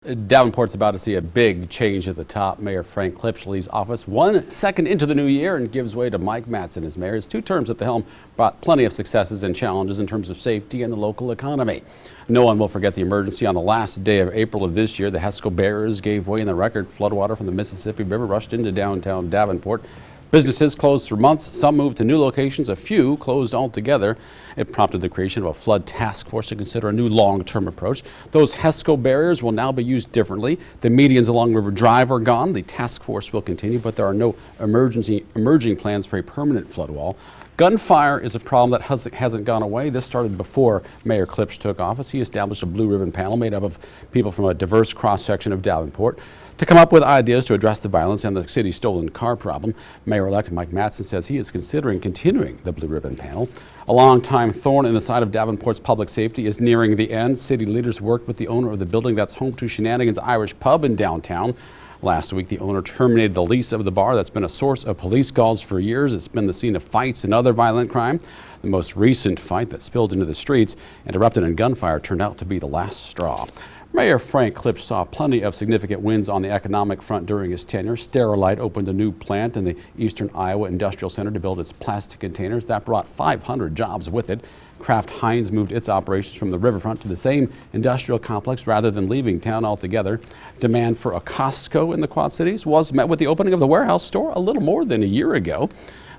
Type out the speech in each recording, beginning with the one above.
Davenport's about to see a big change at the top. Mayor Frank Klipsch leaves office 1 second into the new year and gives way to Mike Matson as mayor. His 2 terms at the helm brought plenty of successes and challenges in terms of safety and the local economy. No one will forget the emergency on the last day of April of this year. The Hesco barriers gave way and the record floodwater from the Mississippi River rushed into downtown Davenport. Businesses closed for months, some moved to new locations, a few closed altogether. It prompted the creation of a flood task force to consider a new long-term approach. Those Hesco barriers will now be used differently. The medians along River Drive are gone. The task force will continue, but there are no emerging plans for a permanent flood wall. Gunfire is a problem that hasn't gone away. This started before Mayor Klipsch took office. He established a blue ribbon panel made up of people from a diverse cross-section of Davenport to come up with ideas to address the violence and the city's stolen car problem. Mayor-elect Mike Matson says he is considering continuing the blue ribbon panel. A long-time thorn in the side of Davenport's public safety is nearing the end. City leaders worked with the owner of the building that's home to Shenanigan's Irish Pub in downtown. Last week, the owner terminated the lease of the bar that's been a source of police calls for years. It's been the scene of fights and other violent crime. The most recent fight that spilled into the streets and erupted in gunfire turned out to be the last straw. Mayor Frank Klipsch saw plenty of significant wins on the economic front during his tenure. Sterilite opened a new plant in the Eastern Iowa Industrial Center to build its plastic containers. That brought 500 jobs with it. Kraft Heinz moved its operations from the riverfront to the same industrial complex rather than leaving town altogether. Demand for a Costco in the Quad Cities was met with the opening of the warehouse store a little more than a year ago.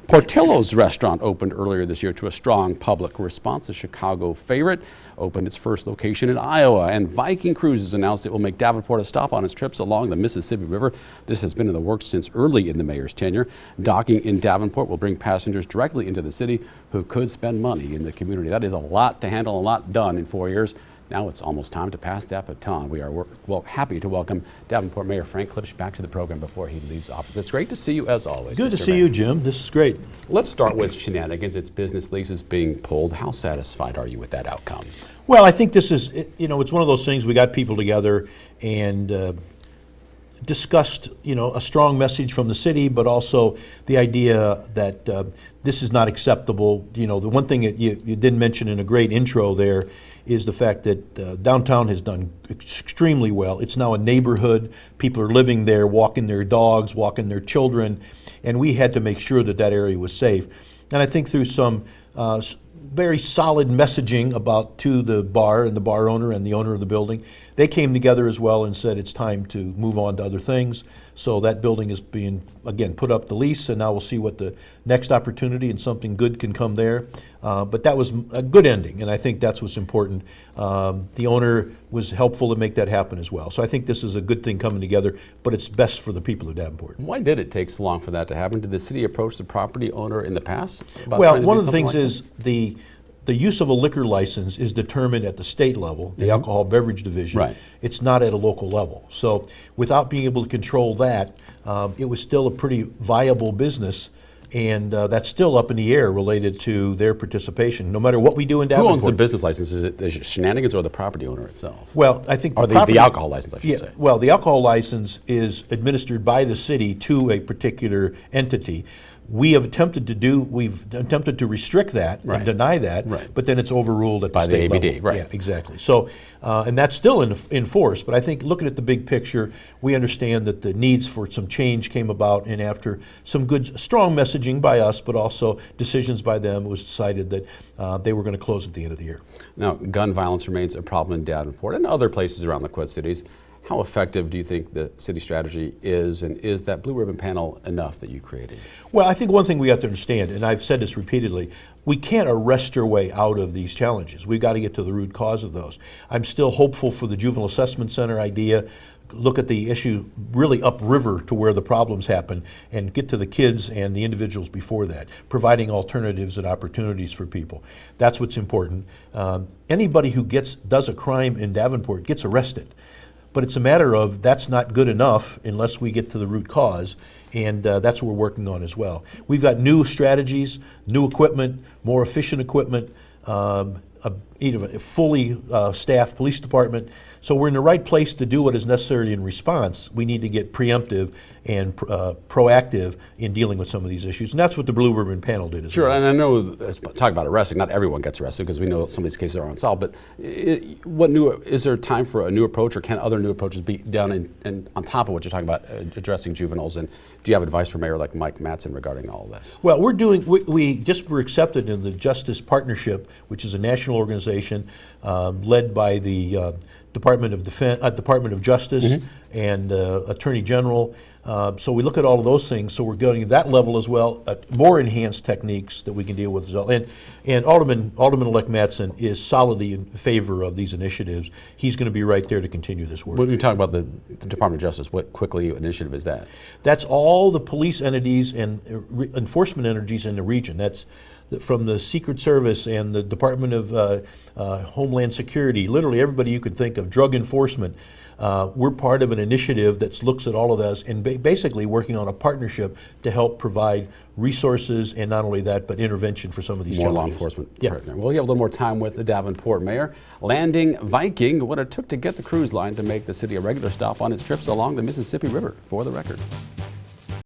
Portillo's restaurant opened earlier this year to a strong public response. The Chicago favorite opened its first location in Iowa, and Viking Cruises announced it will make Davenport a stop on its trips along the Mississippi River. This has been in the works since early in the mayor's tenure. Docking in Davenport will bring passengers directly into the city who could spend money in the community. That is a lot to handle, a lot done in 4 years. Now it's almost time to pass that baton. We are happy to welcome Davenport Mayor Frank Klipsch back to the program before he leaves office. It's great to see you as always. Good to see you, Jim. This is great. Let's start with Shenanigans. Its business leases being pulled. How satisfied are you with that outcome? Well, I think this is, it's one of those things. We got people together and discussed, a strong message from the city, but also the idea that this is not acceptable. The one thing that you didn't mention in a great intro there is the fact that downtown has done extremely well. It's now a neighborhood. People are living there, walking their dogs, walking their children, and we had to make sure that that area was safe. And I think through some very solid messaging to the bar and the bar owner and the owner of the building, they came together as well and said it's time to move on to other things. So that building is being, again, put up the lease, and now we'll see what the next opportunity and something good can come there. But that was a good ending, and I think that's what's important. The owner was helpful to make that happen as well. So I think this is a good thing coming together, but it's best for the people of Davenport. Why did it take so long for that to happen? Did the city approach the property owner in the past? Well, one of the things is the use of a liquor license is determined at the state level, the Alcohol Beverage Division. Right. It's not at a local level. So without being able to control that, it was still a pretty viable business, and that's still up in the air related to their participation, no matter what we do in Davenport. Who owns the business license? Is it Shenanigans or the property owner itself? Well, I think the alcohol license, I should say. Well, the alcohol license is administered by the city to a particular entity. We've attempted to restrict that and deny that, but then it's overruled at the state level. By the ABD, right. Yeah, exactly. So, and that's still in force, but I think looking at the big picture, we understand that the needs for some change came about, and after some good, strong messaging by us, but also decisions by them, it was decided that they were going to close at the end of the year. Now, gun violence remains a problem in Davenport and other places around the Quad Cities. How effective do you think the city strategy is, and is that blue ribbon panel enough that you created? Well, I think one thing we have to understand, and I've said this repeatedly, we can't arrest our way out of these challenges. We've got to get to the root cause of those. I'm still hopeful for the Juvenile Assessment Center idea. Look at the issue really upriver to where the problems happen and get to the kids and the individuals before that, providing alternatives and opportunities for people. That's what's important. Anybody who does a crime in Davenport gets arrested. But it's a matter of that's not good enough unless we get to the root cause, and that's what we're working on as well. We've got new strategies, new equipment, more efficient equipment, a fully staffed police department. So we're in the right place to do what is necessary in response. We need to get preemptive and proactive in dealing with some of these issues. And that's what the Blue Ribbon panel did as Sure, well. and I know, talk about arresting, not everyone gets arrested because we know some of these cases are unsolved, but is there time for a new approach, or can other new approaches be done on top of what you're talking about, addressing juveniles? And do you have advice for Mayor like Mike Mattson regarding all of this? Well, we just were accepted in the Justice Partnership, which is a national organization led by the Department of Justice and Attorney General. So we look at all of those things. So we're going to that level as well, more enhanced techniques that we can deal with as well. And Alderman-elect Mattson is solidly in favor of these initiatives. He's going to be right there to continue this work. When you talk about the Department of Justice, what quickly initiative is that? That's all the police entities and enforcement entities in the region. That's from the Secret Service and the Department of Homeland Security, literally everybody you could think of, drug enforcement. We're part of an initiative that looks at all of this and basically working on a partnership to help provide resources and not only that, but intervention for some of these More challenges. law enforcement. Yeah. Partner. Well, you have a little more time with the Davenport mayor. Landing Viking, what it took to get the cruise line to make the city a regular stop on its trips along the Mississippi River, for the record.